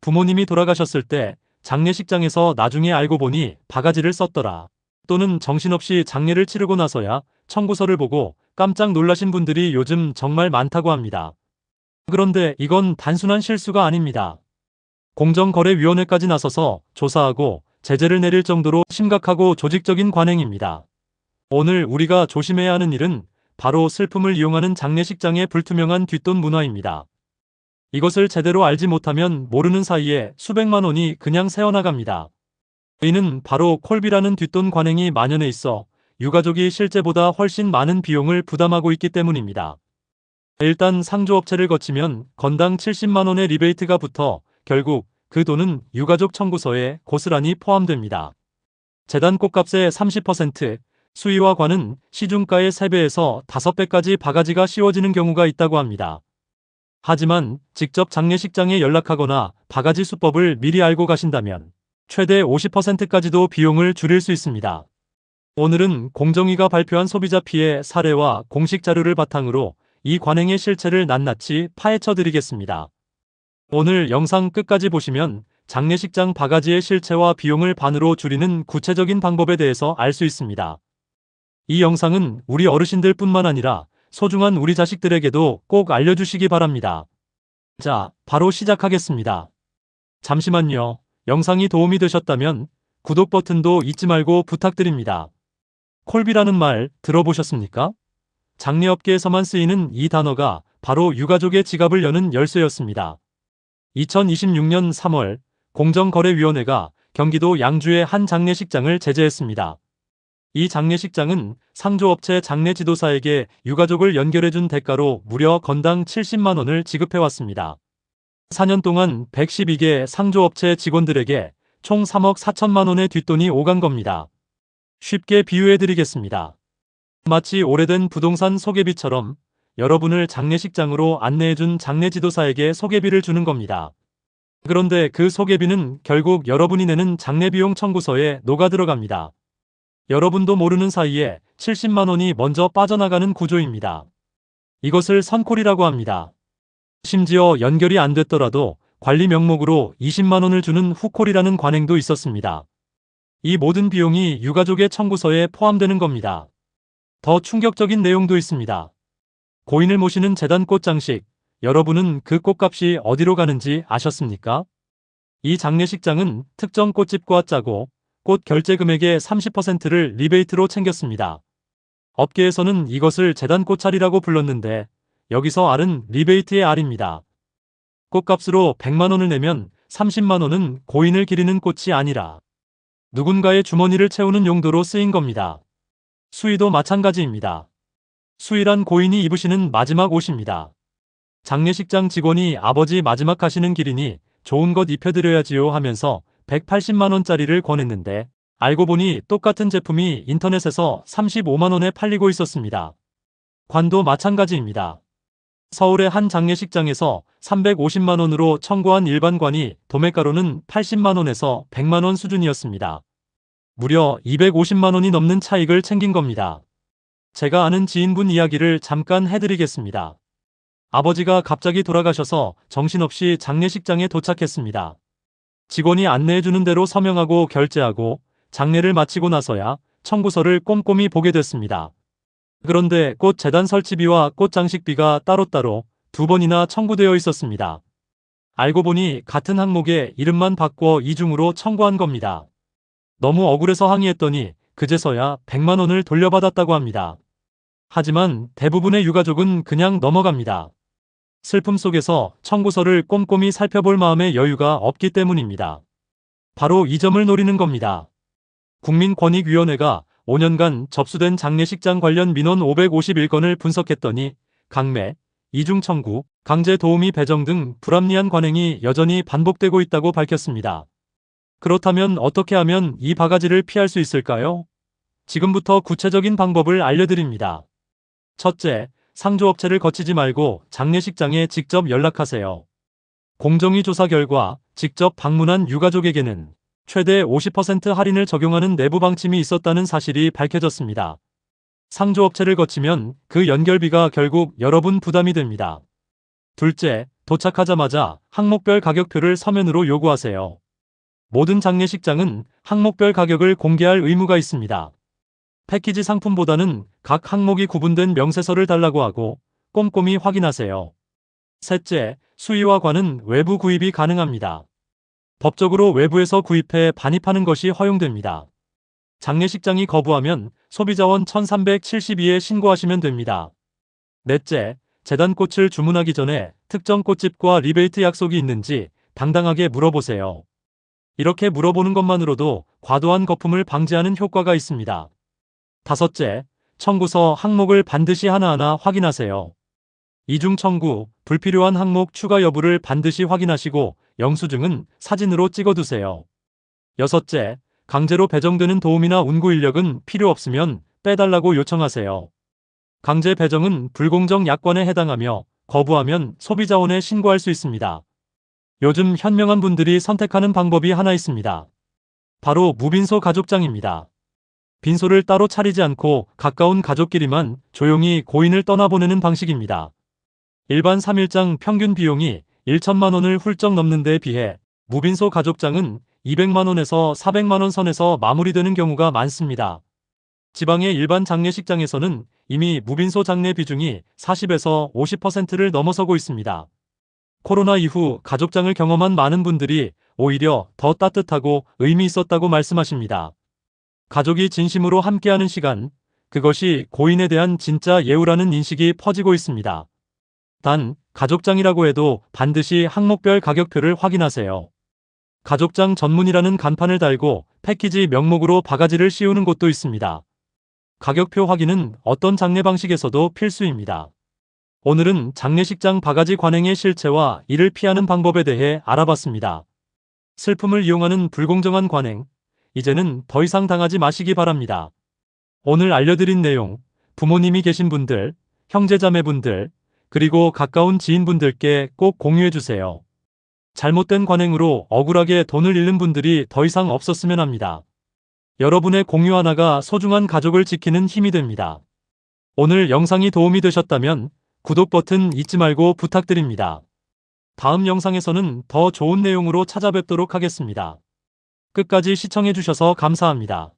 부모님이 돌아가셨을 때 장례식장에서 나중에 알고 보니 바가지를 썼더라. 또는 정신없이 장례를 치르고 나서야 청구서를 보고 깜짝 놀라신 분들이 요즘 정말 많다고 합니다. 그런데 이건 단순한 실수가 아닙니다. 공정거래위원회까지 나서서 조사하고 제재를 내릴 정도로 심각하고 조직적인 관행입니다. 오늘 우리가 조심해야 하는 일은 바로 슬픔을 이용하는 장례식장의 불투명한 뒷돈 문화입니다. 이것을 제대로 알지 못하면 모르는 사이에 수백만 원이 그냥 새어나갑니다. 이는 바로 콜비라는 뒷돈 관행이 만연해 있어 유가족이 실제보다 훨씬 많은 비용을 부담하고 있기 때문입니다. 일단 상조업체를 거치면 건당 70만 원의 리베이트가 붙어 결국 그 돈은 유가족 청구서에 고스란히 포함됩니다. 재단 꽃값의 30%, 수의와 관은 시중가의 3배에서 5배까지 바가지가 씌워지는 경우가 있다고 합니다. 하지만 직접 장례식장에 연락하거나 바가지 수법을 미리 알고 가신다면 최대 50%까지도 비용을 줄일 수 있습니다. 오늘은 공정위가 발표한 소비자 피해 사례와 공식 자료를 바탕으로 이 관행의 실체를 낱낱이 파헤쳐 드리겠습니다. 오늘 영상 끝까지 보시면 장례식장 바가지의 실체와 비용을 반으로 줄이는 구체적인 방법에 대해서 알 수 있습니다. 이 영상은 우리 어르신들 뿐만 아니라 소중한 우리 자식들에게도 꼭 알려주시기 바랍니다. 자, 바로 시작하겠습니다. 잠시만요. 영상이 도움이 되셨다면 구독 버튼도 잊지 말고 부탁드립니다. 콜비라는 말 들어보셨습니까? 장례업계에서만 쓰이는 이 단어가 바로 유가족의 지갑을 여는 열쇠였습니다. 2026년 3월 공정거래위원회가 경기도 양주의 한 장례식장을 제재했습니다. 이 장례식장은 상조업체 장례지도사에게 유가족을 연결해준 대가로 무려 건당 70만 원을 지급해왔습니다. 4년 동안 112개 상조업체 직원들에게 총 3억 4천만 원의 뒷돈이 오간 겁니다. 쉽게 비유해드리겠습니다. 마치 오래된 부동산 소개비처럼 여러분을 장례식장으로 안내해준 장례지도사에게 소개비를 주는 겁니다. 그런데 그 소개비는 결국 여러분이 내는 장례비용 청구서에 녹아들어갑니다. 여러분도 모르는 사이에 70만 원이 먼저 빠져나가는 구조입니다. 이것을 선콜이라고 합니다. 심지어 연결이 안 됐더라도 관리 명목으로 20만 원을 주는 후콜이라는 관행도 있었습니다. 이 모든 비용이 유가족의 청구서에 포함되는 겁니다. 더 충격적인 내용도 있습니다. 고인을 모시는 재단 꽃장식, 여러분은 그 꽃값이 어디로 가는지 아셨습니까? 이 장례식장은 특정 꽃집과 짜고 꽃 결제 금액의 30%를 리베이트로 챙겼습니다. 업계에서는 이것을 재단 꽃차리라고 불렀는데 여기서 R은 리베이트의 R입니다. 꽃값으로 100만 원을 내면 30만 원은 고인을 기리는 꽃이 아니라 누군가의 주머니를 채우는 용도로 쓰인 겁니다. 수의도 마찬가지입니다. 수의란 고인이 입으시는 마지막 옷입니다. 장례식장 직원이 아버지 마지막 가시는 길이니 좋은 것 입혀드려야지요 하면서 180만 원짜리를 권했는데 알고 보니 똑같은 제품이 인터넷에서 35만 원에 팔리고 있었습니다. 관도 마찬가지입니다. 서울의 한 장례식장에서 350만 원으로 청구한 일반관이 도매가로는 80만 원에서 100만 원 수준이었습니다. 무려 250만 원이 넘는 차익을 챙긴 겁니다. 제가 아는 지인분 이야기를 잠깐 해드리겠습니다. 아버지가 갑자기 돌아가셔서 정신없이 장례식장에 도착했습니다. 직원이 안내해주는 대로 서명하고 결제하고 장례를 마치고 나서야 청구서를 꼼꼼히 보게 됐습니다. 그런데 꽃 재단 설치비와 꽃 장식비가 따로따로 2번이나 청구되어 있었습니다. 알고 보니 같은 항목에 이름만 바꿔 이중으로 청구한 겁니다. 너무 억울해서 항의했더니 그제서야 100만 원을 돌려받았다고 합니다. 하지만 대부분의 유가족은 그냥 넘어갑니다. 슬픔 속에서 청구서를 꼼꼼히 살펴볼 마음의 여유가 없기 때문입니다. 바로 이 점을 노리는 겁니다. 국민권익위원회가 5년간 접수된 장례식장 관련 민원 551건을 분석했더니 강매, 이중 청구, 강제 도우미 배정 등 불합리한 관행이 여전히 반복되고 있다고 밝혔습니다. 그렇다면 어떻게 하면 이 바가지를 피할 수 있을까요? 지금부터 구체적인 방법을 알려드립니다. 첫째, 상조업체를 거치지 말고 장례식장에 직접 연락하세요. 공정위 조사 결과 직접 방문한 유가족에게는 최대 50% 할인을 적용하는 내부 방침이 있었다는 사실이 밝혀졌습니다. 상조업체를 거치면 그 연결비가 결국 여러분 부담이 됩니다. 둘째, 도착하자마자 항목별 가격표를 서면으로 요구하세요. 모든 장례식장은 항목별 가격을 공개할 의무가 있습니다. 패키지 상품보다는 각 항목이 구분된 명세서를 달라고 하고 꼼꼼히 확인하세요. 셋째, 수의와 관은 외부 구입이 가능합니다. 법적으로 외부에서 구입해 반입하는 것이 허용됩니다. 장례식장이 거부하면 소비자원 1372에 신고하시면 됩니다. 넷째, 재단꽃을 주문하기 전에 특정 꽃집과 리베이트 약속이 있는지 당당하게 물어보세요. 이렇게 물어보는 것만으로도 과도한 거품을 방지하는 효과가 있습니다. 다섯째, 청구서 항목을 반드시 하나하나 확인하세요. 이중 청구, 불필요한 항목 추가 여부를 반드시 확인하시고 영수증은 사진으로 찍어두세요. 여섯째, 강제로 배정되는 도움이나 운구 인력은 필요 없으면 빼달라고 요청하세요. 강제 배정은 불공정 약관에 해당하며 거부하면 소비자원에 신고할 수 있습니다. 요즘 현명한 분들이 선택하는 방법이 하나 있습니다. 바로 무빈소 가족장입니다. 빈소를 따로 차리지 않고 가까운 가족끼리만 조용히 고인을 떠나보내는 방식입니다. 일반 3일장 평균 비용이 1천만 원을 훌쩍 넘는 데에 비해 무빈소 가족장은 200만 원에서 400만 원 선에서 마무리되는 경우가 많습니다. 지방의 일반 장례식장에서는 이미 무빈소 장례 비중이 40에서 50%를 넘어서고 있습니다. 코로나 이후 가족장을 경험한 많은 분들이 오히려 더 따뜻하고 의미 있었다고 말씀하십니다. 가족이 진심으로 함께하는 시간, 그것이 고인에 대한 진짜 예우라는 인식이 퍼지고 있습니다. 단, 가족장이라고 해도 반드시 항목별 가격표를 확인하세요. 가족장 전문이라는 간판을 달고 패키지 명목으로 바가지를 씌우는 곳도 있습니다. 가격표 확인은 어떤 장례 방식에서도 필수입니다. 오늘은 장례식장 바가지 관행의 실체와 이를 피하는 방법에 대해 알아봤습니다. 슬픔을 이용하는 불공정한 관행, 이제는 더 이상 당하지 마시기 바랍니다. 오늘 알려드린 내용, 부모님이 계신 분들, 형제자매분들, 그리고 가까운 지인분들께 꼭 공유해주세요. 잘못된 관행으로 억울하게 돈을 잃는 분들이 더 이상 없었으면 합니다. 여러분의 공유 하나가 소중한 가족을 지키는 힘이 됩니다. 오늘 영상이 도움이 되셨다면 구독 버튼 잊지 말고 부탁드립니다. 다음 영상에서는 더 좋은 내용으로 찾아뵙도록 하겠습니다. 끝까지 시청해주셔서 감사합니다.